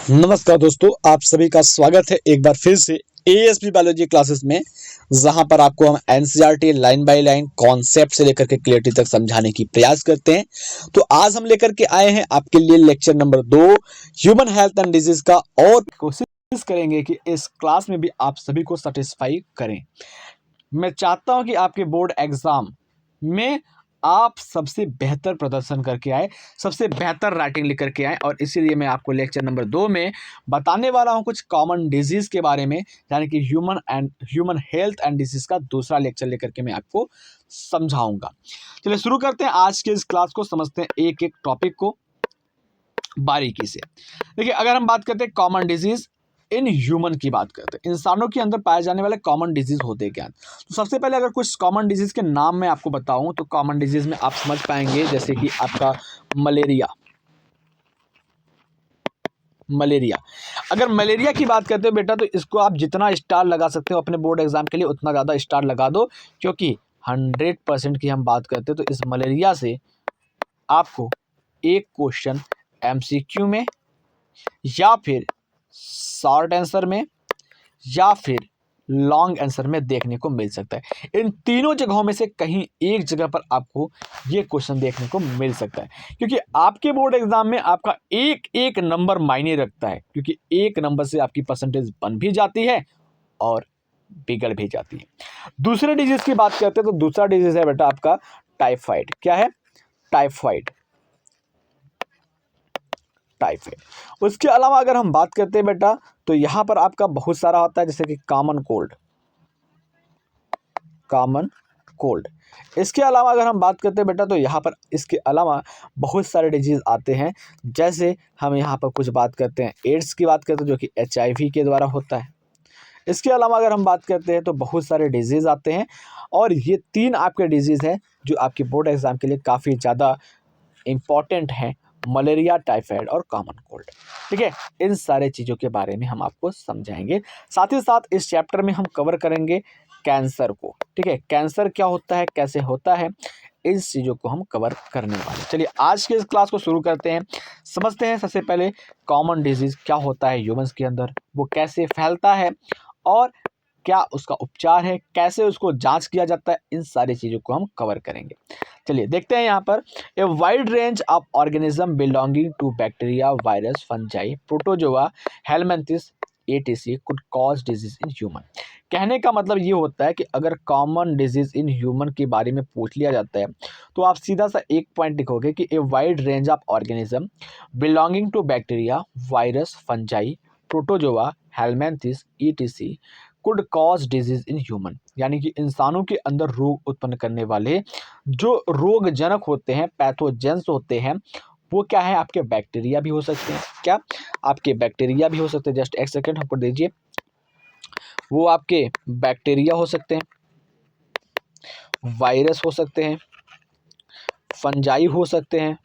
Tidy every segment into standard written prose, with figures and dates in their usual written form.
नमस्कार दोस्तों, आप सभी का स्वागत है एक बार फिर से एएसपी बायोलॉजी क्लासेस में, जहां पर आपको हम NCERT line by line concept से लेकर के क्लियरिटी तक समझाने की प्रयास करते हैं। तो आज हम लेकर के आए हैं आपके लिए lecture number 2 human health and disease का, और कोशिश करेंगे कि इस क्लास में भी आप सभी को सेटिस्फाई करें। मैं चाहता हूं कि आपके बोर्ड एग्जाम में आप सबसे बेहतर प्रदर्शन करके आए, सबसे बेहतर राइटिंग लिख करके आए, और इसीलिए मैं आपको लेक्चर नंबर 2 में बताने वाला हूं कुछ कॉमन डिजीज के बारे में, यानी कि ह्यूमन हेल्थ एंड डिजीज का दूसरा लेक्चर लेकर के मैं आपको समझाऊंगा। चलिए शुरू करते हैं आज के इस क्लास को, समझते हैं एक एक टॉपिक को बारीकी से। देखिए, अगर हम बात करते हैं कॉमन डिजीज इन ह्यूमन की बात करते हैं, इंसानों के अंदर पाए जाने वाले कॉमन डिजीज होते क्या। तो सबसे पहले अगर कुछ कॉमन डिजीज के नाम मैं आपको बताऊं तो कॉमन डिजीज में आप समझ पाएंगे, जैसे कि आपका मलेरिया। अगर मलेरिया की बात करते हो बेटा, तो इसको आप जितना स्टार लगा सकते हो अपने बोर्ड एग्जाम के लिए उतना ज़्यादा स्टार लगा दो, क्योंकि 100% की हम बात करते हैं तो इस मलेरिया से आपको एक क्वेश्चन एमसीक्यू में, या फिर शॉर्ट आंसर में, या फिर लॉन्ग आंसर में देखने को मिल सकता है। इन तीनों जगहों में से कहीं एक जगह पर आपको ये क्वेश्चन देखने को मिल सकता है, क्योंकि आपके बोर्ड एग्जाम में आपका एक एक नंबर मायने रखता है, क्योंकि एक नंबर से आपकी परसेंटेज बन भी जाती है और बिगड़ भी जाती है। दूसरे डिजीज की बात करते हैं तो दूसरा डिजीज है बेटा आपका टाइफाइड। क्या है? टाइफाइड। उसके अलावा अगर हम बात करते हैं बेटा, तो यहां पर आपका बहुत सारा होता है, जैसे कि कॉमन कोल्ड। इसके अलावा अगर हम बात करते हैं बेटा, तो यहाँ पर इसके अलावा बहुत सारे डिजीज आते हैं। जैसे हम यहाँ पर कुछ बात करते हैं एड्स की बात करते हैं, जो कि HIV के द्वारा होता है। इसके अलावा अगर हम बात करते हैं तो बहुत सारे डिजीज आते हैं, और ये 3 आपके डिजीज हैं जो आपके बोर्ड एग्जाम के लिए काफ़ी ज़्यादा इंपॉर्टेंट है: मलेरिया, टाइफाइड और कॉमन कोल्ड। ठीक है, इन सारे चीज़ों के बारे में हम आपको समझाएंगे। साथ ही साथ इस चैप्टर में हम कवर करेंगे कैंसर को। ठीक है, कैंसर क्या होता है, कैसे होता है, इन चीज़ों को हम कवर करने वाले। चलिए आज के इस क्लास को शुरू करते हैं, समझते हैं सबसे पहले कॉमन डिजीज क्या होता है ह्यूमंस के अंदर, वो कैसे फैलता है, और क्या उसका उपचार है, कैसे उसको जांच किया जाता है, इन सारी चीज़ों को हम कवर करेंगे। चलिए देखते हैं यहाँ पर। A wide range of organism belonging to bacteria, virus, fungi, protozoa, helminths etc could cause disease in human। कहने का मतलब ये होता है कि अगर कॉमन डिजीज इन ह्यूमन के बारे में पूछ लिया जाता है तो आप सीधा सा एक पॉइंट लिखोगे कि a wide range of organism belonging to bacteria, virus, fungi, protozoa, helminths etc could cause disease in human, यानी कि इंसानों के अंदर रोग उत्पन्न करने वाले जो रोगजनक होते हैं, पैथोजेंस होते हैं, वो क्या है? आपके बैक्टीरिया भी हो सकते हैं। क्या? आपके बैक्टीरिया भी हो सकते हैं। जस्ट एक सेकेंड हमको दीजिए। वो आपके बैक्टीरिया हो सकते हैं, वायरस हो सकते हैं, फंजाई हो सकते हैं,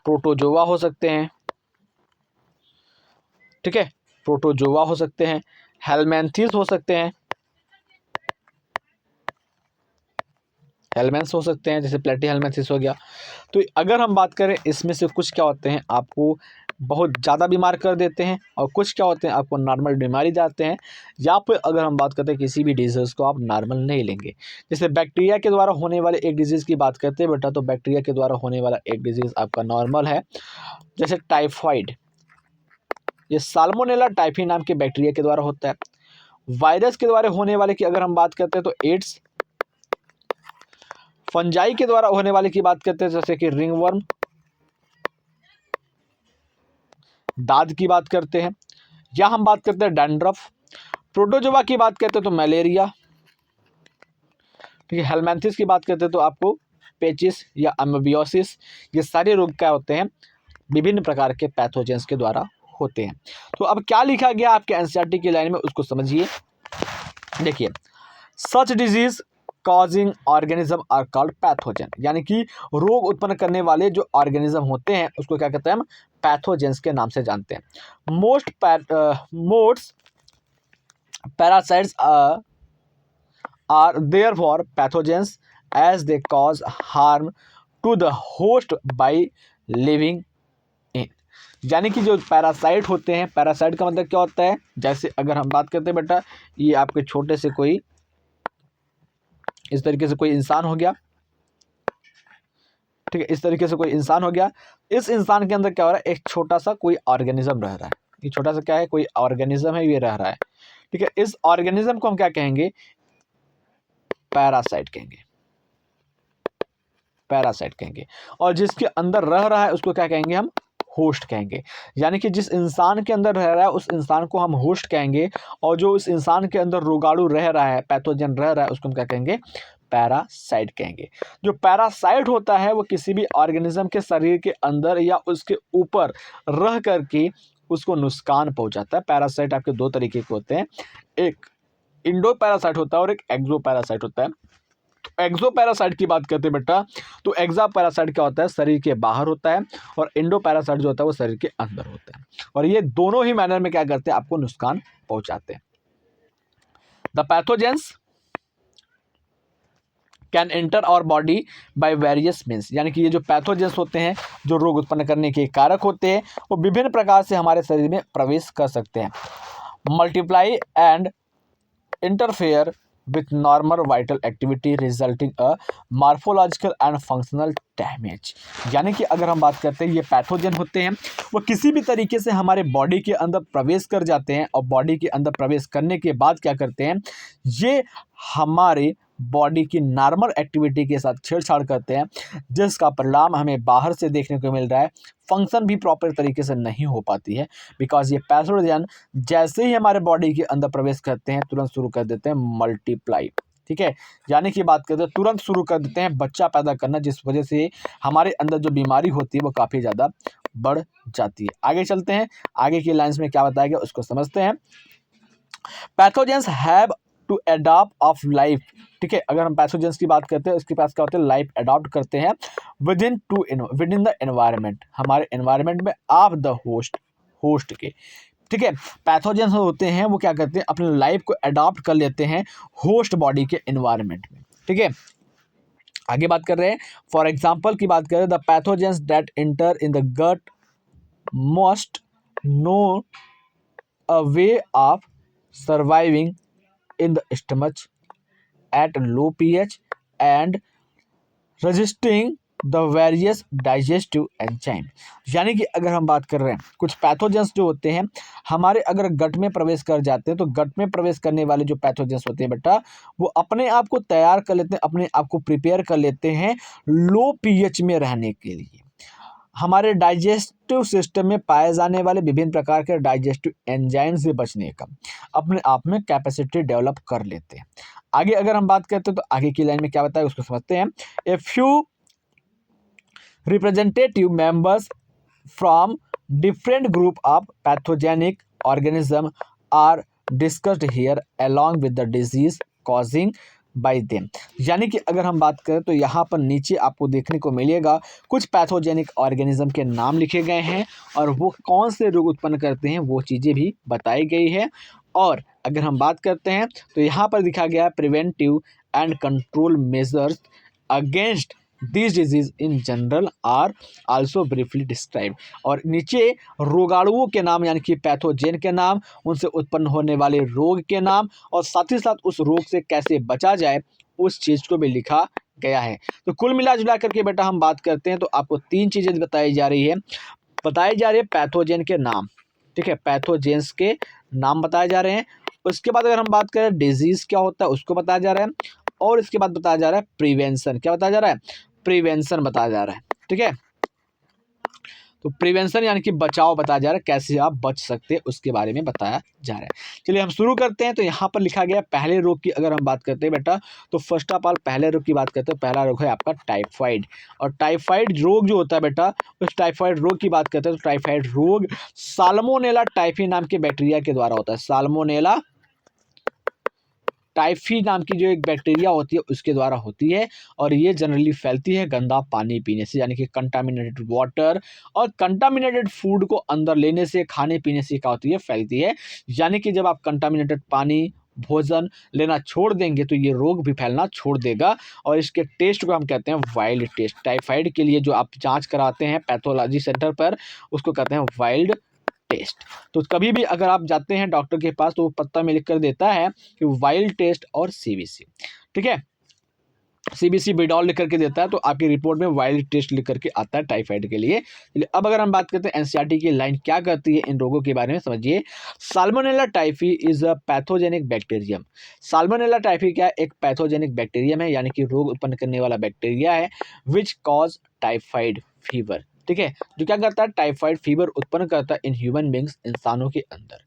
प्रोटोजोआ हो सकते हैं। ठीक है, प्रोटोजोआ हो सकते हैं, हेलमिंथिस हो सकते हैं, हेलमेंथ्स हो सकते हैं, जैसे प्लेटी हेलमेंथिस हो गया। तो अगर हम बात करें इसमें से कुछ क्या होते हैं आपको बहुत ज़्यादा बीमार कर देते हैं, और कुछ क्या होते हैं आपको नॉर्मल बीमारी जाते हैं, या फिर अगर हम बात करते हैं किसी भी डिजीज़ को आप नॉर्मल नहीं लेंगे। जैसे बैक्टीरिया के द्वारा होने वाले एक डिजीज़ की बात करते हैं बेटा, तो बैक्टीरिया के द्वारा होने वाला एक डिजीज़ आपका नॉर्मल है, जैसे टाइफाइड। ये साल्मोनेला टाइफी नाम के बैक्टीरिया के द्वारा होता है। वायरस के द्वारा होने वाले की अगर हम बात करते हैं तो एड्स। फंजाई के द्वारा होने वाले की बात करते हैं जैसे कि रिंगवर्म, दाद की बात करते हैं, या हम बात करते हैं डैंड्रफ। प्रोटोजोआ की बात करते हैं तो मलेरिया। ठीक है, हेलमिंथिस की बात करते हैं तो आपको पेचिस या अमेबियोसिस। ये सारे रोग क्या होते हैं? विभिन्न प्रकार के पैथोजेंस के द्वारा होते हैं। तो अब क्या लिखा गया आपके एनसीईआरटी की लाइन में, उसको समझिए। देखिए, such disease causing organism are called pathogen, यानी कि रोग उत्पन्न करने वाले जो ऑर्गेनिज्म होते हैं उसको क्या कहते हैं? हम पैथोजेंस के नाम से जानते हैं। Most parasites are therefore pathogens as they cause harm to the host by living in. यानी कि जो पैरासाइट होते हैं, पैरासाइट का मतलब क्या होता है, जैसे अगर हम बात करते हैं बेटा, ये आपके छोटे से कोई इस तरीके से कोई इंसान हो गया, ठीक है, इस तरीके से कोई इंसान हो गया। इस इंसान के अंदर क्या हो रहा है, एक छोटा सा कोई ऑर्गेनिज्म रह रहा है। ये छोटा सा क्या है, कोई ऑर्गेनिज्म है, ये रह रहा है, ठीक है। इस ऑर्गेनिज्म को हम क्या कहेंगे, पैरासाइट कहेंगे, पैरासाइट कहेंगे। और जिसके अंदर रह रहा है उसको क्या कहेंगे, हम होस्ट कहेंगे। यानी कि जिस इंसान के अंदर रह रहा है उस इंसान को हम होस्ट कहेंगे, और जो उस इंसान के अंदर रोगाणु रह रहा है, पैथोजन रह रहा है, उसको हम क्या कहेंगे, पैरासाइट कहेंगे। जो पैरासाइट होता है वो किसी भी ऑर्गेनिज्म के शरीर के अंदर या उसके ऊपर रह करके उसको नुकसान पहुंचाता है। पैरासाइट आपके दो तरीके के होते हैं, एक इंडो पैरासाइट होता है और एक एक्सो पैरासाइट होता है। एक्सो पैरासाइट की बात करते हैं बेटा, तो एक्सा पैरासाइट क्या होता है, शरीर के बाहर होता है, और इंडो पैरासाइट जो होता है वो शरीर के अंदर होता है, और ये दोनों ही मैनर में क्या करते हैं, आपको नुकसान पहुंचाते हैं। The pathogens can enter our body by various means, यानी कि ये जो पैथोजेंस होते हैं, जो रोग उत्पन्न करने के कारक होते हैं, वो विभिन्न प्रकार से हमारे शरीर में प्रवेश कर सकते हैं। Multiply and interfere with normal vital activity resulting a morphological and functional damage। यानी कि अगर हम बात करते हैं, ये पैथोजन होते हैं, वो किसी भी तरीके से हमारे बॉडी के अंदर प्रवेश कर जाते हैं, और बॉडी के अंदर प्रवेश करने के बाद क्या करते हैं, ये हमारे बॉडी की नॉर्मल एक्टिविटी के साथ छेड़छाड़ करते हैं, जिसका परिणाम हमें बाहर से देखने को मिल रहा है, फंक्शन भी प्रॉपर तरीके से नहीं हो पाती है, बिकॉज ये पैथोजन जैसे ही हमारे बॉडी के अंदर प्रवेश करते हैं तुरंत शुरू कर देते हैं मल्टीप्लाई, ठीक है। यानी कि बात करते हैं तुरंत शुरू कर देते हैं बच्चा पैदा करना, जिस वजह से हमारे अंदर जो बीमारी होती है वो काफ़ी ज़्यादा बढ़ जाती है। आगे चलते हैं, आगे की लाइन्स में क्या बताया गया उसको समझते हैं। Pathogens have to adopt of life, ठीक है। अगर हम पैथोजेंस की बात करते हैं, उसके पास क्या होते हैं, लाइफ अडॉप्ट करते हैं विद इन द एनवायरनमेंट, हमारे एनवायरनमेंट में ऑफ द होस्ट के, ठीक है। पैथोजेंस होते हैं वो क्या करते हैं, अपने लाइफ को अडॉप्ट कर लेते हैं होस्ट बॉडी के एनवायरनमेंट में, ठीक है। आगे बात कर रहे हैं, फॉर एग्जाम्पल की बात करें, the pathogens that enter in the gut must know a way of surviving in the stomach at low pH and resisting the various digestive enzyme। यानी कि अगर हम बात कर रहे हैं, कुछ पैथोजेंस जो होते हैं हमारे अगर गट में प्रवेश कर जाते हैं, तो गट में प्रवेश करने वाले जो पैथोजेंस होते हैं बेटा, वो अपने आप को तैयार कर लेते हैं, अपने आप को प्रिपेयर कर लेते हैं लो पीएच में रहने के लिए। हमारे डाइजेस्टिव सिस्टम में पाए जाने वाले विभिन्न प्रकार के डाइजेस्टिव एंजाइम से बचने का अपने आप में कैपेसिटी डेवलप कर लेते हैं। आगे अगर हम बात करते हैं तो आगे की लाइन में क्या बताया उसको समझते हैं। A few representative members from different group of pathogenic organism are discussed here along with the disease causing by them. यानी कि अगर हम बात करें तो यहाँ पर नीचे आपको देखने को मिलेगा कुछ पैथोजेनिक ऑर्गेनिज्म के नाम लिखे गए हैं, और वो कौन से रोग उत्पन्न करते हैं वो चीज़ें भी बताई गई है। और अगर हम बात करते हैं तो यहाँ पर दिखा गया है preventive and control measures against this disease in general R also briefly describe. और नीचे रोगाणुओं के नाम यानी कि पैथोजेन के नाम, उनसे उत्पन्न होने वाले रोग के नाम, और साथ ही साथ उस रोग से कैसे बचा जाए उस चीज़ को भी लिखा गया है। तो कुल मिला जुला करके बेटा हम बात करते हैं तो आपको तीन चीज़ें बताई जा रही है पैथोजेन के नाम, ठीक है, पैथोजेंस के नाम बताए जा रहे हैं। उसके बाद अगर हम बात करें डिजीज़ क्या होता है उसको बताया जा रहा है, और इसके बाद बताया जा रहा है प्रिवेंशन, क्या बताया जा रहा है, प्रिवेंशन बताया जा रहा है, ठीक है। तो प्रिवेंशन यानी कि बचाव बताया जा रहा है, कैसे आप बच सकते हैं उसके बारे में बताया जा रहा है। चलिए हम शुरू करते हैं। तो यहाँ पर लिखा गया पहले रोग की अगर हम बात करते हैं बेटा, तो फर्स्ट ऑफ ऑल पहले रोग की बात करते हैं, पहला रोग है आपका टाइफाइड। और टाइफाइड रोग जो होता है बेटा, उस टाइफाइड रोग की बात करते हैं तो टाइफाइड रोग साल्मोनेला टाइफी नाम के बैक्टीरिया के द्वारा होता है। साल्मोनेला टाइफी नाम की जो एक बैक्टीरिया होती है उसके द्वारा होती है, और ये जनरली फैलती है गंदा पानी पीने से, यानी कि कंटामिनेटेड वाटर और कंटामिनेटेड फूड को अंदर लेने से, खाने पीने से क्या होती है, फैलती है। यानी कि जब आप कंटामिनेटेड पानी भोजन लेना छोड़ देंगे तो ये रोग भी फैलना छोड़ देगा। और इसके टेस्ट को हम कहते हैं वाइल्ड टेस्ट। टाइफाइड के लिए जो आप जांच कराते हैं पैथोलॉजी सेंटर पर, उसको कहते हैं वाइल्ड टेस्ट। तो कभी भी अगर आप जाते हैं डॉक्टर के पास तो वो पत्ता में लिख कर देता है कि वाइल्ड टेस्ट और सीबीसी, ठीक है, सीबीसी बिडॉल लिख करके देता है, तो आपकी रिपोर्ट में वाइल्ड टेस्ट लिख करके आता है टाइफाइड के लिए। चलिए अब अगर हम बात करते हैं एनसीईआरटी की लाइन क्या करती है इन रोगों के बारे में समझिए। Salmonella typhi is a pathogenic bacterium. Salmonella typhi क्या है, एक पैथोजेनिक बैक्टीरियम है, यानी कि रोग उत्पन्न करने वाला बैक्टीरिया है, विच कॉज टाइफाइड फीवर, ठीक है, जो क्या करता है टाइफाइड फीवर उत्पन्न करता है इन ह्यूमन बींग्स, इंसानों के अंदर।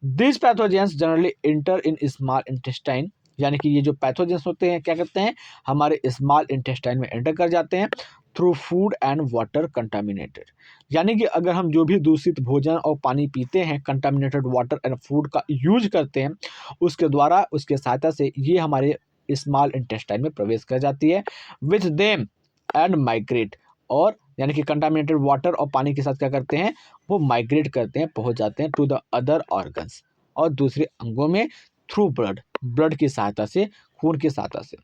This pathogens generally inter in small intestine, यानी कि ये जो पैथोजेंस होते हैं क्या करते हैं, हमारे स्मॉल इंटेस्टाइन में एंटर कर जाते हैं through food and water contaminated, यानी कि अगर हम जो भी दूषित भोजन और पानी पीते हैं, कंटामिनेटेड वाटर एंड फूड का यूज करते हैं, उसके द्वारा उसके सहायता से ये हमारे स्मॉल इंटेस्टाइन में प्रवेश कर जाती है विथ देम एंड माइग्रेट, और यानी कि कंटामिनेटेड वाटर और पानी के साथ क्या करते हैं, वो माइग्रेट करते हैं, पहुंच जाते हैं टू द अदर ऑर्गन्स, और दूसरे अंगों में थ्रू ब्लड, ब्लड की सहायता से, खून की सहायता से।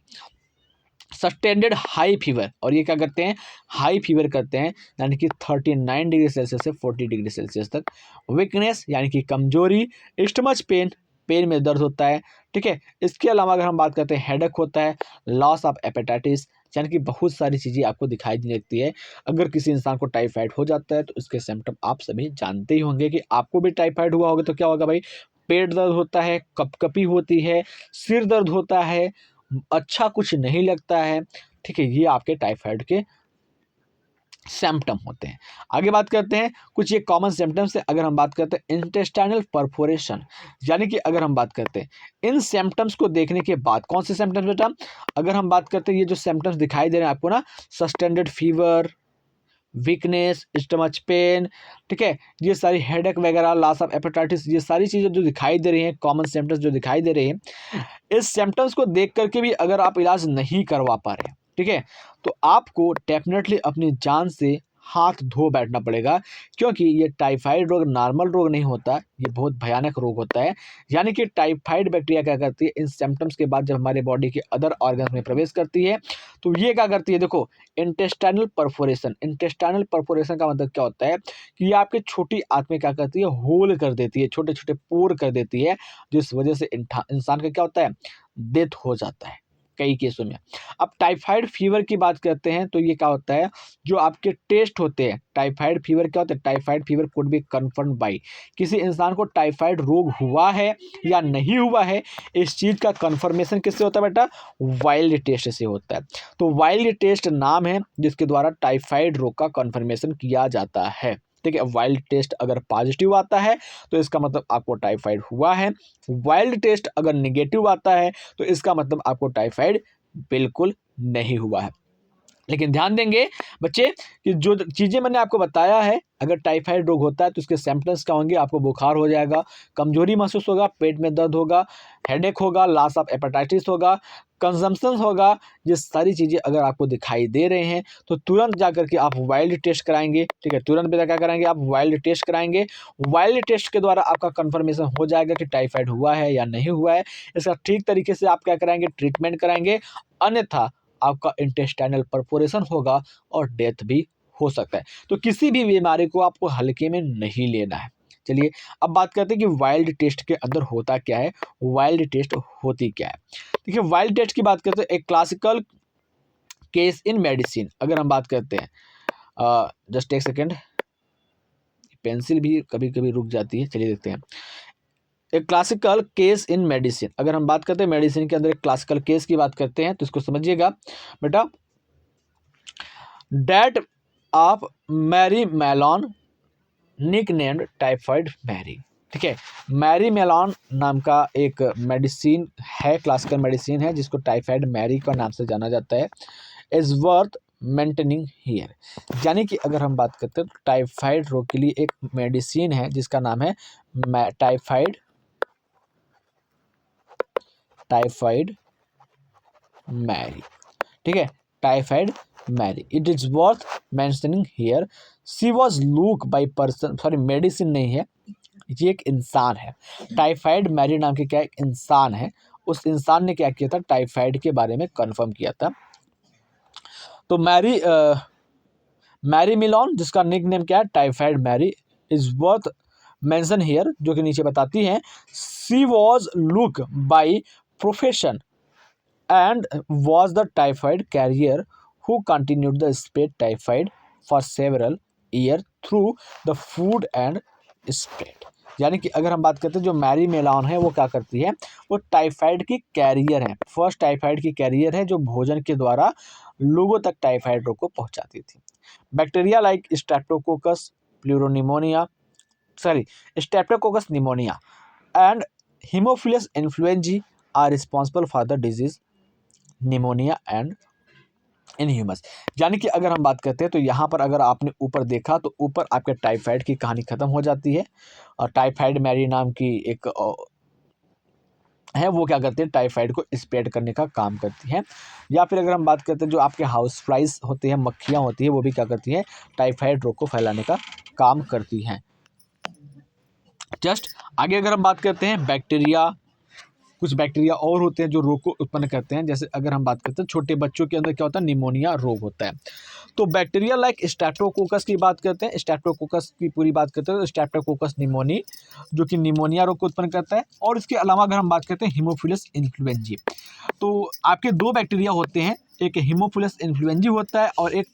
सस्टेंडेड हाई फीवर, और ये क्या करते हैं, हाई फीवर करते हैं, यानी कि 39 डिग्री सेल्सियस से 40 डिग्री सेल्सियस तक। वीकनेस यानी कि कमजोरी, स्टमच पेन, पेन में दर्द होता है, ठीक है। इसके अलावा अगर हम बात करते हैं हेडेक होता है, लॉस ऑफ एपेटाइटिस, यानी कि बहुत सारी चीज़ें आपको दिखाई देने लगती है। अगर किसी इंसान को टाइफाइड हो जाता है तो उसके सिम्टम आप सभी जानते ही होंगे कि आपको भी टाइफाइड हुआ होगा तो क्या होगा भाई, पेट दर्द होता है, कपकपी होती है, सिर दर्द होता है, अच्छा कुछ नहीं लगता है, ठीक है, ये आपके टाइफाइड के सिम्टम होते हैं। आगे बात करते हैं कुछ ये कॉमन सिम्टम्स है। अगर हम बात करते हैं इंटेस्टाइनल परफोरेशन, यानी कि अगर हम बात करते हैं इन सिम्टम्स को देखने के बाद, कौन से सिम्टम्स बेटा, अगर हम बात करते हैं ये जो सिम्टम्स दिखाई दे रहे हैं आपको ना, sustained fever, weakness, stomach pain, ठीक है, ये सारी हेडेक वगैरह, लॉस ऑफ एपेटाइटिस, ये सारी चीज़ें जो दिखाई दे रही हैं, कॉमन सिम्टम्स जो दिखाई दे रही हैं, इस सिम्टम्स को देख करके भी अगर आप इलाज नहीं करवा पा रहे हैं, ठीक है, तो आपको डेफिनेटली अपनी जान से हाथ धो बैठना पड़ेगा, क्योंकि ये टाइफाइड रोग नॉर्मल रोग नहीं होता, ये बहुत भयानक रोग होता है। यानी कि टाइफाइड बैक्टीरिया क्या करती है, इन सिम्टम्स के बाद जब हमारे बॉडी के अदर ऑर्गन्स में प्रवेश करती है तो ये क्या करती है, देखो, इंटेस्टाइनल परफोरेशन। इंटेस्टाइनल परफोरेशन का मतलब क्या होता है कि ये आपकी छोटी आंत में क्या करती है, होल कर देती है, छोटे छोटे पोर कर देती है, जिस वजह से इंसान का क्या होता है, डेथ हो जाता है कई केसों में। अब टाइफाइड फीवर की बात करते हैं तो ये क्या होता है, जो आपके टेस्ट होते हैं, टाइफाइड फीवर क्या होता है, typhoid fever could be confirm by, किसी इंसान को टाइफाइड रोग हुआ है या नहीं हुआ है, इस चीज़ का कन्फर्मेशन किससे होता है बेटा, वाइल्ड टेस्ट से होता है। तो वाइल्ड टेस्ट नाम है जिसके द्वारा टाइफाइड रोग का कन्फर्मेशन किया जाता है, ठीक है। वाइल्ड टेस्ट अगर पॉजिटिव आता है तो इसका मतलब आपको टाइफाइड हुआ है, वाइल्ड टेस्ट अगर निगेटिव आता है तो इसका मतलब आपको टाइफाइड बिल्कुल नहीं हुआ है। लेकिन ध्यान देंगे बच्चे कि जो चीज़ें मैंने आपको बताया है, अगर टाइफाइड रोग होता है तो उसके सिम्पटम्स क्या होंगे, आपको बुखार हो जाएगा, कमजोरी महसूस होगा, पेट में दर्द होगा, हेडेक होगा, लॉस ऑफ एपेटाइटिस होगा, कंजम्पशन होगा। ये सारी चीज़ें अगर आपको दिखाई दे रहे हैं तो तुरंत जा करके आप वाइल्ड टेस्ट कराएंगे, ठीक है, तुरंत बेटा क्या कराएंगे, आप वाइल्ड टेस्ट कराएंगे। वाइल्ड टेस्ट के द्वारा आपका कंफर्मेशन हो जाएगा कि टाइफाइड हुआ है या नहीं हुआ है। इसका ठीक तरीके से आप क्या कराएंगे, ट्रीटमेंट कराएंगे, अन्यथा आपका इंटेस्टाइनल परफोरेशन होगा और डेथ भी हो सकता है। तो किसी भी बीमारी को आपको हल्के में नहीं लेना है। चलिए अब बात करते हैं कि वाइल्ड टेस्ट के अंदर होता क्या है, वाइल्ड टेस्ट होती क्या है। देखिए वाइल्ड टेस्ट की बात करते हैं, एक क्लासिकल केस इन मेडिसिन अगर हम बात करते हैं, जस्ट एक सेकेंड, पेंसिल भी कभी कभी रुक जाती है, चलिए देखते हैं। एक क्लासिकल केस इन मेडिसिन, अगर हम बात करते हैं मेडिसिन के अंदर एक क्लासिकल केस की बात करते हैं तो इसको समझिएगा बेटा, that of Mary Mallon nick named Typhoid Mary, ठीक है, मैरी मेलॉन नाम का एक मेडिसिन है, क्लासिकल मेडिसिन है जिसको टाइफाइड मैरी का नाम से जाना जाता है, इज वर्थ मेंटेनिंग हियर। यानी कि अगर हम बात करते हैं टाइफाइड रोग के लिए एक मेडिसिन है जिसका नाम है टाइफाइड मैरी, ठीक है, Typhoid Mary, it is worth mentioning here. She was cook by person, sorry medicine नहीं है, ये एक इंसान है। टाइफाइड मैरी नाम के क्या एक इंसान है, उस इंसान ने क्या किया था, टाइफाइड के बारे में कंफर्म किया था। तो मैरी मिलोन, जिसका निक नेम क्या है, Typhoid Mary, is worth mention here, जो कि नीचे बताती हैं, she was cook by profession and was the typhoid carrier who continued the spread typhoid for several years through the food and spread। यानी कि अगर हम बात करते हैं जो मैरी मेलॉन है वो क्या करती है, वो टाइफाइड की कैरियर है, फर्स्ट टाइफाइड की कैरियर है जो भोजन के द्वारा लोगों तक टाइफाइड रोग को पहुंचाती थी। Bacteria like Streptococcus pleuropneumoniae Streptococcus pneumoniae and Haemophilus influenzae are responsible for the disease pneumonia and in humans. यानी कि अगर हम बात करते हैं तो यहाँ पर अगर आपने ऊपर देखा तो ऊपर आपके टाइफाइड की कहानी खत्म हो जाती है, और टाइफाइड मैरी नाम की एक है वो क्या करते हैं, टाइफाइड को स्प्रेड करने का काम करती हैं। या फिर अगर हम बात करते हैं जो आपके हाउस फ्लाइज होते हैं, मक्खियाँ होती हैं, वो भी क्या करती हैं, टाइफाइड रोग को फैलाने का काम करती हैं। जस्ट आगे अगर हम बात करते हैं बैक्टीरिया, कुछ बैक्टीरिया और होते हैं जो रोग को उत्पन्न करते हैं। जैसे अगर हम बात करते हैं छोटे बच्चों के अंदर क्या होता है, निमोनिया रोग होता है। तो बैक्टीरिया लाइक स्ट्रेप्टोकोकस की बात करते हैं, स्ट्रेप्टोकोकस की पूरी बात करते हैं तो स्ट्रेप्टोकोकस निमोनी जो कि निमोनिया रोग को उत्पन्न करता है। और इसके अलावा अगर हम बात करते हैं हीमोफिलस इन्फ्लुएंजी, तो आपके दो बैक्टीरिया होते हैं, एक हीमोफिलस इन्फ्लुएंजी होता है और एक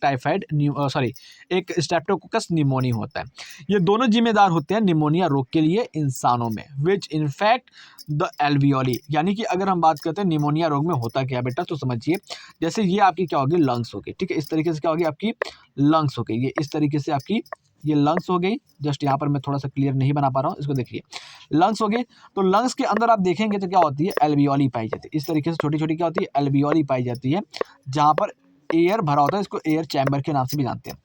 एक स्ट्रेप्टोकोकस निमोनी होता है। ये दोनों जिम्मेदार होते हैं निमोनिया रोग के लिए इंसानों में, विच इन्फेक्ट द एल्वियोली। यानी कि अगर हम बात करते हैं निमोनिया रोग में होता क्या है बेटा, तो समझिए, जैसे ये आपकी क्या होगी, लंग्स हो गई, ठीक है, इस तरीके से क्या होगी आपकी लंग्स हो गई, ये इस तरीके से आपकी ये लंग्स हो गई। जस्ट यहाँ पर मैं थोड़ा सा क्लियर नहीं बना पा रहा हूँ, इसको देखिए, लंग्स हो गए। तो लंग्स के अंदर आप देखेंगे तो क्या होती है, एल्वियोली पाई जाती है, इस तरीके से छोटी छोटी क्या होती है, एल्वियोली पाई जाती है, जहाँ पर एयर भरा होता है, इसको एयर चैम्बर के नाम से भी जानते हैं।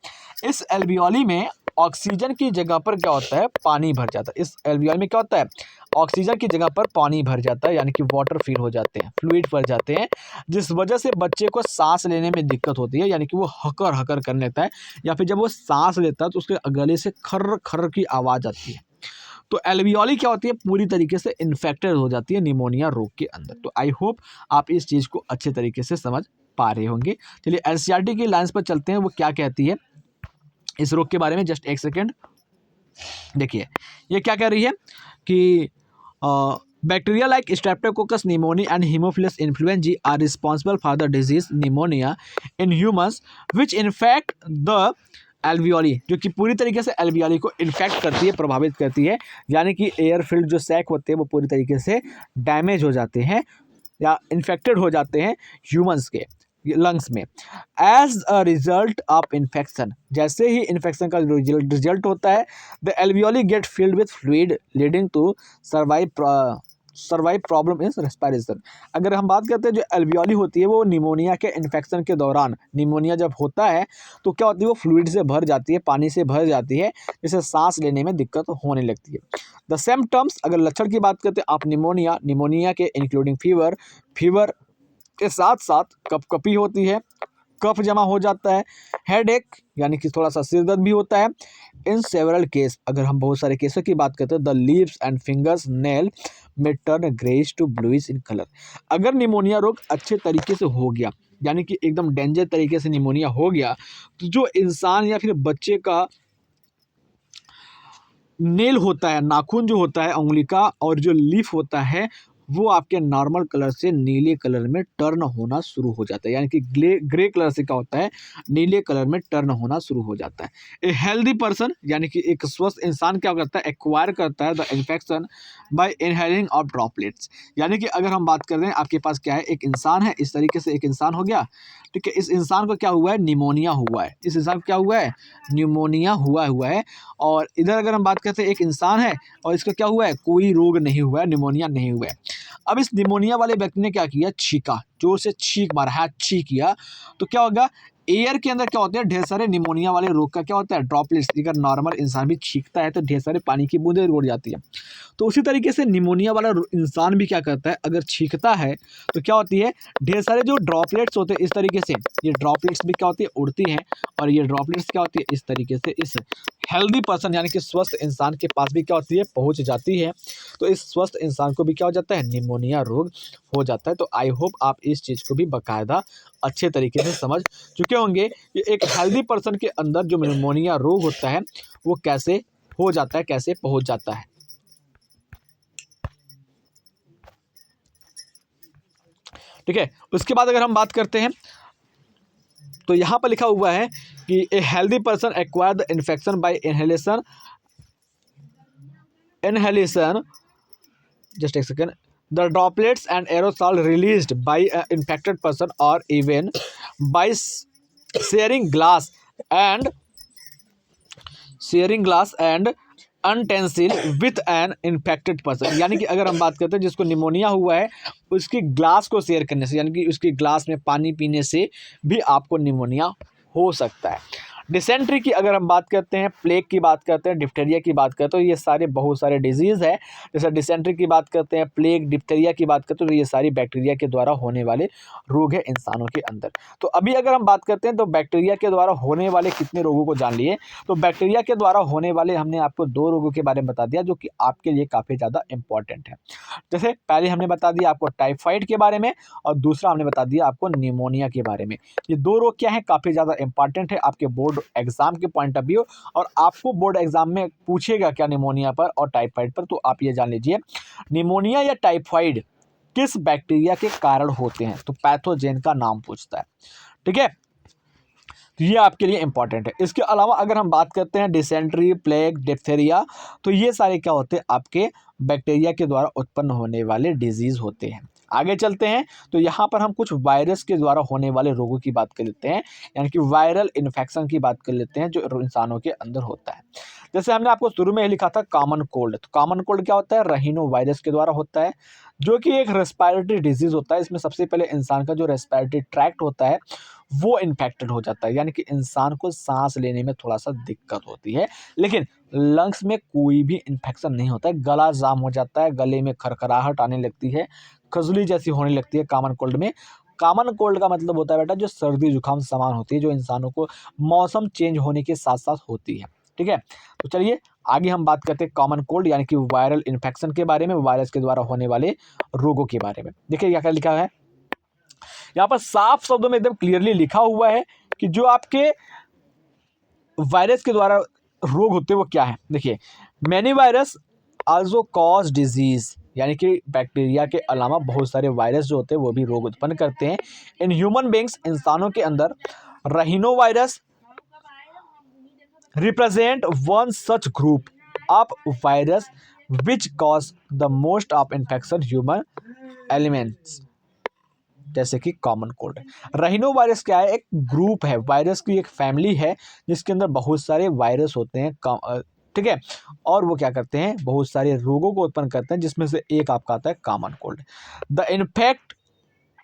इस एल्वियोली में ऑक्सीजन की जगह पर क्या होता है, पानी भर जाता है। इस एल्वियोली में क्या होता है, ऑक्सीजन की जगह पर पानी भर जाता है, यानी कि वाटर फिल हो जाते हैं, फ्लूइड भर जाते हैं, जिस वजह से बच्चे को सांस लेने में दिक्कत होती है, यानी कि वो हकर हकर करने लगता है, या फिर जब वो सांस लेता है तो उसके गले से खर्र खर्र की आवाज़ आती है। तो एल्वियोली क्या होती है, पूरी तरीके से इन्फेक्टेड हो जाती है निमोनिया रोग के अंदर। तो आई होप आप इस चीज़ को अच्छे तरीके से समझ पा रहे होंगे। चलिए एनसीईआरटी की लाइन्स पर चलते हैं, वो क्या कहती है इस रोग के बारे में। जस्ट एक सेकेंड, देखिए ये क्या कह रही है कि bacteria like Streptococcus pneumoniae and Haemophilus influenzae are responsible for the disease pneumonia in humans which infect the alveoli, जो कि पूरी तरीके से एल्वियोली को इन्फेक्ट करती है, प्रभावित करती है, यानी कि एयर फील्ड जो सैक होते हैं वो पूरी तरीके से डैमेज हो जाते हैं या इन्फेक्टेड हो जाते हैं ह्यूमंस के लंग्स में। As a result of infection, जैसे ही इन्फेक्शन का रिजल्ट होता है, the alveoli get filled with fluid leading to survive problem in respiration. अगर हम बात करते हैं जो एल्वियोली होती है वो निमोनिया के इन्फेक्शन के दौरान, निमोनिया जब होता है तो क्या होती है, वो फ्लूइड से भर जाती है, पानी से भर जाती है, जिससे सांस लेने में दिक्कत होने लगती है। द सिम्पटम्स, अगर लक्षण की बात करते हैं आप निमोनिया के इंक्लूडिंग फीवर के साथ साथ कपकपी होती है, कफ जमा हो जाता है, हेडेक यानी कि थोड़ा सा सिर दर्द भी होता है। इन सेवरल केस, अगर हम बहुत सारे केसों की बात करते हैं, the leaves and fingers nail में turn greyish to bluish in colour. अगर निमोनिया रोग अच्छे तरीके से हो गया, यानी कि एकदम डेंजर तरीके से निमोनिया हो गया, तो जो इंसान या फिर बच्चे का नेल होता है, नाखून जो होता है उंगली का, और जो लीफ होता है वो आपके नॉर्मल कलर से नीले कलर में टर्न होना शुरू हो जाता है, यानी कि ग्रे कलर से क्या होता है, नीले कलर में टर्न होना शुरू हो जाता है। ए हेल्दी पर्सन, यानी कि एक स्वस्थ इंसान क्या करता है, एक्वायर करता है the infection by inhaling of droplets. यानी कि अगर हम बात कर रहे हैं आपके पास क्या है, एक इंसान है, इस तरीके से एक इंसान हो गया, ठीक है, इस इंसान को क्या हुआ है, निमोनिया हुआ है, इस इंसान को क्या हुआ है, न्यूमोनिया हुआ है। और इधर अगर हम बात करते हैं एक इंसान है और इसका क्या हुआ है, कोई रोग नहीं हुआ है, निमोनिया नहीं हुआ है। अब इस निमोनिया वाले व्यक्ति ने क्या किया, छींका, जोर से छींक मारा, हाथ छींक किया, तो क्या होगा, एयर के अंदर क्या होते हैं, ढेर सारे निमोनिया वाले रोग का क्या होता है, ड्रॉपलेट्स। अगर नॉर्मल इंसान भी छींकता है तो ढेर सारे पानी की बूंदें उड़ जाती है। तो उसी तरीके से निमोनिया वाला इंसान भी क्या करता है, अगर छींकता है तो क्या होती है, ढेर सारे जो ड्रॉपलेट्स होते हैं इस तरीके से, ये ड्रॉपलेट्स भी क्या होती है, उड़ती हैं, और ये ड्रॉपलेट्स क्या होती है, इस तरीके से इस हेल्दी पर्सन यानी कि स्वस्थ इंसान के पास भी क्या होती है, पहुंच जाती है, तो इस स्वस्थ इंसान को भी क्या हो जाता है, निमोनिया रोग हो जाता है। तो आई होप आप इस चीज़ को भी बाकायदा अच्छे तरीके से समझ चुके होंगे कि एक हेल्दी पर्सन के अंदर जो निमोनिया रोग होता है वो कैसे हो जाता है, कैसे पहुंच जाता है। ठीक है, उसके बाद अगर हम बात करते हैं तो यहाँ पर लिखा हुआ है कि a healthy person acquire the infection by inhalation just a second, the droplets and aerosol released by an infected person or even by sharing glass and utensil with an infected person. यानी कि अगर हम बात करते हैं जिसको pneumonia हुआ है उसकी ग्लास को शेयर करने से, यानी कि उसकी ग्लास में पानी पीने से भी आपको निमोनिया हो सकता है। डिसेंट्री की अगर हम बात करते हैं, प्लेग की बात करते हैं, डिप्थेरिया की बात करते हैं, तो ये सारे बहुत सारे डिजीज़ है। जैसे डिसेंट्री की बात करते हैं, प्लेग, डिप्थेरिया की बात करते हैं, तो ये सारी बैक्टीरिया के द्वारा होने वाले रोग है इंसानों के अंदर। तो अभी अगर हम बात करते हैं तो बैक्टीरिया के द्वारा होने वाले कितने रोगों को जान लिए। तो बैक्टीरिया के द्वारा होने वाले हमने आपको 2 रोगों के बारे में बता दिया जो कि आपके लिए काफ़ी ज़्यादा इंपॉर्टेंट है। जैसे पहले हमने बता दिया आपको टाइफाइड के बारे में और दूसरा हमने बता दिया आपको निमोनिया के बारे में। ये 2 रोग क्या हैं, काफ़ी ज़्यादा इंपॉर्टेंट है आपके बोर्ड एग्जाम के पॉइंट ऑफ व्यू, और आपको बोर्ड एग्जाम में पूछेगा क्या निमोनिया पर और टाइफाइड पर, तो आप ये जान लीजिए निमोनिया या टाइफाइड किस बैक्टीरिया के कारण होते हैं, तो पैथोजेन का नाम पूछता है। ठीक है, तो ये आपके लिए इंपॉर्टेंट है। इसके अलावा अगर हम बात करते हैं डिसेंट्री, प्लेग, डिप्थेरिया, तो ये सारे क्या होते हैं, आपके बैक्टीरिया के द्वारा उत्पन्न होने वाले डिजीज़ होते हैं। आगे चलते हैं तो यहाँ पर हम कुछ वायरस के द्वारा होने वाले रोगों की बात कर लेते हैं, यानी कि वायरल इन्फेक्शन की बात कर लेते हैं जो इंसानों के अंदर होता है। जैसे हमने आपको शुरू में ही लिखा था कॉमन कोल्ड, तो कॉमन कोल्ड क्या होता है, रहीनो वायरस के द्वारा होता है, जो कि एक रेस्पिरेटरी डिजीज़ होता है। इसमें सबसे पहले इंसान का जो रेस्पिरेटरी ट्रैक्ट होता है वो इन्फेक्टेड हो जाता है, यानी कि इंसान को सांस लेने में थोड़ा सा दिक्कत होती है, लेकिन लंग्स में कोई भी इन्फेक्शन नहीं होता है। गला जाम हो जाता है, गले में खरखराहट आने लगती है, खजली जैसी होने लगती है कॉमन कोल्ड में। कॉमन कोल्ड का मतलब होता है बेटा जो सर्दी जुकाम समान होती है, जो इंसानों को मौसम चेंज होने के साथ साथ होती है। ठीक है, तो चलिए आगे हम बात करते हैं कॉमन कोल्ड यानी कि वायरल इन्फेक्शन के बारे में, वायरस के द्वारा होने वाले रोगों के बारे में। देखिए क्या क्या लिखा है यहाँ पर, साफ शब्दों में एकदम क्लियरली लिखा हुआ है कि जो आपके वायरस के द्वारा रोग होते हैं वो क्या है। देखिए, many virus also cause disease, यानी कि बैक्टीरिया के अलावा बहुत सारे वायरस जो होते हैं वो भी रोग उत्पन्न करते हैं। इन ह्यूमन बींग्स, इंसानों के अंदर रहीनो virus represent one such group of virus which cause the most of infection human elements, जैसे कि कॉमन कोल्ड। रहीनो वायरस क्या है, एक ग्रुप है, वायरस की एक फैमिली है जिसके अंदर बहुत सारे वायरस होते हैं। ठीक है, और वो क्या करते हैं, बहुत सारे रोगों को उत्पन्न करते हैं, जिसमें से एक आपका आता है कॉमन कोल्ड। द इन्फेक्ट,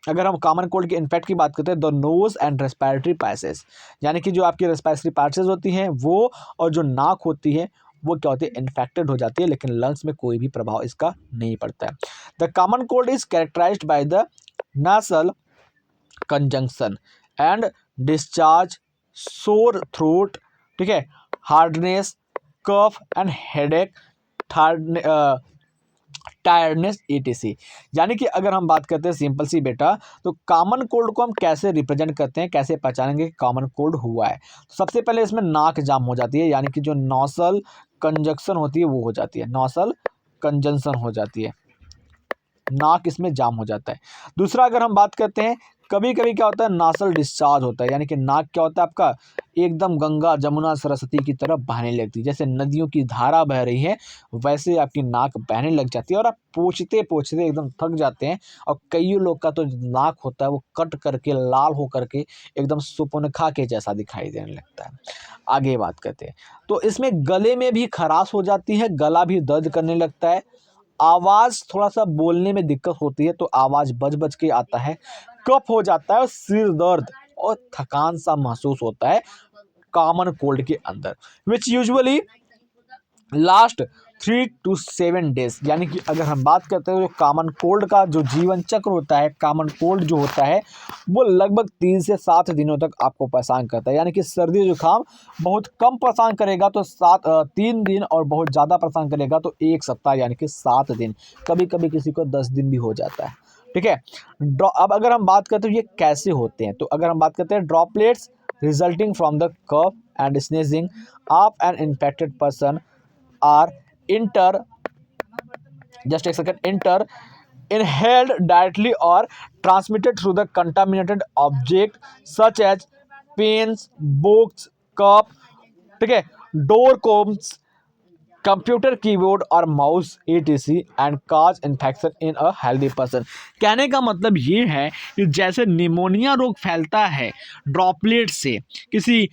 अगर हम कॉमन कोल्ड के इन्फेक्ट की बात करते हैं, the nose and respiratory passage, यानी कि जो आपकी रेस्पिरेटरी पैसेज होती हैं वो और जो नाक होती है वो क्या होती है, इन्फेक्टेड हो जाती है, लेकिन लंग्स में कोई भी प्रभाव इसका नहीं पड़ता है। The common cold is characterised by the nasal conjunction and discharge, sore throat, ठीक है, hardness, cough and headache, tiredness etc। यानी कि अगर हम बात करते हैं सिंपल सी बेटा, तो कॉमन कोल्ड को हम कैसे रिप्रेजेंट करते हैं, कैसे पहचानेंगे कि कॉमन कोल्ड हुआ है। सबसे पहले इसमें नाक जाम हो जाती है, यानी कि जो नॉसल कंजक्शन होती है वो हो जाती है, नॉसल कंजंक्शन हो जाती है, नाक इसमें जाम हो जाता है। दूसरा अगर हम बात करते हैं, कभी कभी क्या होता है, नासल डिस्चार्ज होता है, यानी कि नाक क्या होता है आपका एकदम गंगा जमुना सरस्वती की तरफ बहने लगती है, जैसे नदियों की धारा बह रही है वैसे आपकी नाक बहने लग जाती है, और आप पोंछते पोंछते एकदम थक जाते हैं। और कई लोग का तो नाक होता है वो कट करके लाल हो करके एकदम सुपनखा के जैसा दिखाई देने लगता है। आगे बात करते हैं तो इसमें गले में भी खराश हो जाती है, गला भी दर्द करने लगता है, आवाज़ थोड़ा सा बोलने में दिक्कत होती है, तो आवाज़ बज बज के आता है, कफ हो जाता है और सिर दर्द और थकान सा महसूस होता है कॉमन कोल्ड के अंदर, विच यूजुअली लास्ट 3 to 7 डेज, यानी कि अगर हम बात करते हैं तो कॉमन कोल्ड का जो जीवन चक्र होता है, कॉमन कोल्ड जो होता है वो लगभग 3 से 7 दिनों तक आपको परेशान करता है। यानी कि सर्दी जुकाम बहुत कम परेशान करेगा तो 3 दिन, और बहुत ज़्यादा परेशान करेगा तो 1 सप्ताह यानी कि 7 दिन, कभी कभी किसी को 10 दिन भी हो जाता है। ठीक है। अब अगर हम बात करते हैं ये कैसे होते हैं, तो अगर हम बात करते हैं droplets resulting from the cough and sneezing of an infected person are enter just a second enter inhaled directly or transmitted through the contaminated object such as pens, books, cup, ठीक है, डोर कोम्स, कंप्यूटर कीबोर्ड और mouse etc and cause infection in a healthy person. कहने का मतलब ये है कि जैसे निमोनिया रोग फैलता है ड्रॉपलेट से, किसी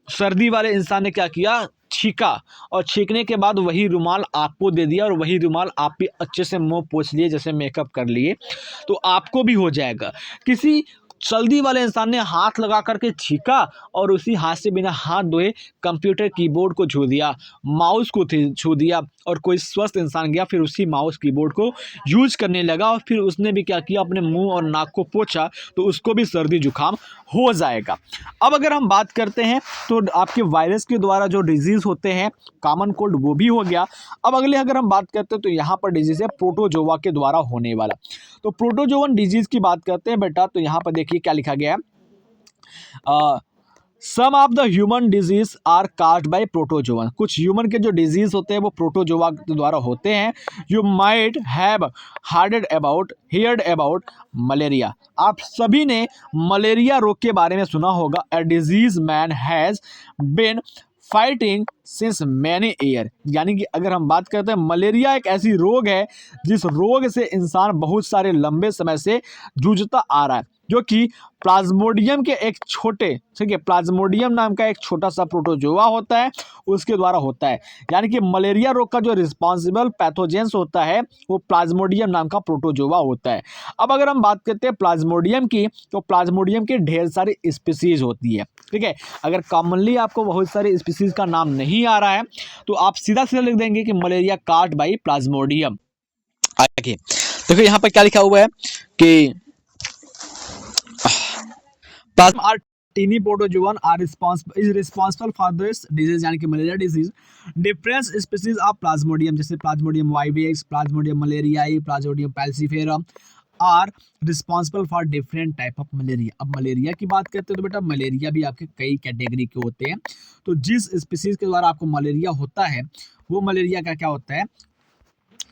सर्दी वाले इंसान ने क्या किया, छींका, और छींकने के बाद वही रुमाल आपको दे दिया और वही रुमाल आप भी अच्छे से मुंह पोंछ लिए, जैसे मेकअप कर लिए, तो आपको भी हो जाएगा। किसी सर्दी वाले इंसान ने हाथ लगा करके छींका और उसी हाथ से बिना हाथ धोए कंप्यूटर कीबोर्ड को छू दिया, माउस को छू दिया, और कोई स्वस्थ इंसान गया फिर उसी माउस कीबोर्ड को यूज करने लगा और फिर उसने भी क्या किया, अपने मुंह और नाक को पोंछा, तो उसको भी सर्दी जुकाम हो जाएगा। अब अगर हम बात करते हैं तो आपके वायरस के द्वारा जो डिजीज़ होते हैं कॉमन कोल्ड वो भी हो गया। अब अगले अगर हम बात करते हैं तो यहाँ पर डिजीज़ है प्रोटोजोआ के द्वारा होने वाला। तो प्रोटोजोवन डिजीज़ की बात करते हैं बेटा, तो यहाँ पर देखिए क्या लिखा गया है, some of the human disease are caused by protozoan. कुछ ह्यूमन के जो डिजीज होते हैं वो प्रोटोजोआ के द्वारा होते हैं। You might have heard about malaria. आप सभी ने मलेरिया रोग के बारे में सुना होगा। A disease man has been fighting since many year. यानी कि अगर हम बात करते हैं मलेरिया एक ऐसी रोग है जिस रोग से इंसान बहुत सारे लंबे समय से जूझता आ रहा है, जो कि प्लाज्मोडियम के एक छोटे, ठीक है, प्लाज्मोडियम नाम का एक छोटा सा प्रोटोजोआ होता है, उसके द्वारा होता है। यानी कि मलेरिया रोग का जो रिस्पॉन्सिबल पैथोजेंस होता है वो प्लाज्मोडियम नाम का प्रोटोजोआ होता है। अब अगर हम बात करते हैं प्लाज्मोडियम की, तो प्लाज्मोडियम की ढेर सारी स्पीसीज होती है। ठीक है, अगर कॉमनली आपको बहुत सारी स्पीसीज का नाम नहीं आ रहा है तो आप सीधा सीधा लिख देंगे कि मलेरिया काट बाई प्लाज्मोडियम। आगे देखो यहाँ पर क्या लिखा हुआ है कि plasma or tiny protozoan is responsible for this disease, यानी कि malaria disease. Different species of plasmodium, जैसे plasmodium vivax, plasmodium malariae, plasmodium falciparum are responsible for different type of malaria. अब मलेरिया की बात करते हैं तो बेटा मलेरिया भी आपके कई कैटेगरी के होते हैं। तो जिस स्पीसीज के द्वारा आपको मलेरिया होता है वो मलेरिया का क्या होता है,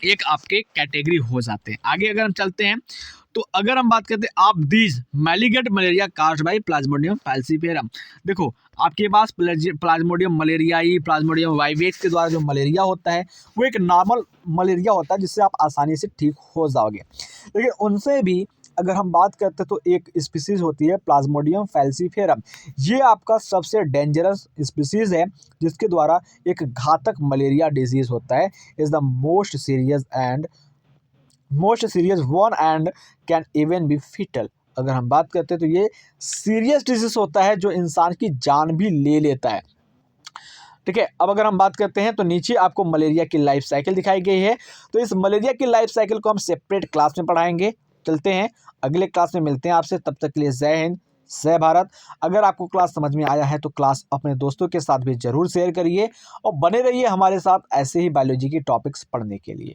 एक आपके कैटेगरी हो जाते हैं। आगे अगर हम चलते हैं तो अगर हम बात करते हैं आप these malignant malaria caused by plasmodium falciparum. देखो आपके पास प्लाज्मोडियम मलेरियाई, प्लाज्मोडियम वाइवेक्स के द्वारा जो मलेरिया होता है वो एक नॉर्मल मलेरिया होता है जिससे आप आसानी से ठीक हो जाओगे। लेकिन उनसे भी अगर हम बात करते हैं तो एक स्पीसीज होती है प्लाज्मोडियम फैल्सीफेरम। ये आपका सबसे डेंजरस स्पीसीज है जिसके द्वारा एक घातक मलेरिया डिजीज होता है। Is the most serious one and can even be fatal. अगर हम बात करते हैं तो ये सीरियस डिजीज होता है जो इंसान की जान भी ले लेता है। ठीक है, अब अगर हम बात करते हैं तो नीचे आपको मलेरिया की लाइफ साइकिल दिखाई गई है। तो इस मलेरिया की लाइफ साइकिल को हम सेपरेट क्लास में पढ़ाएंगे। चलते हैं अगले क्लास में मिलते हैं आपसे, तब तक के लिए जय हिंद जय भारत। अगर आपको क्लास समझ में आया है तो क्लास अपने दोस्तों के साथ भी जरूर शेयर करिए और बने रहिए हमारे साथ ऐसे ही बायोलॉजी की टॉपिक्स पढ़ने के लिए।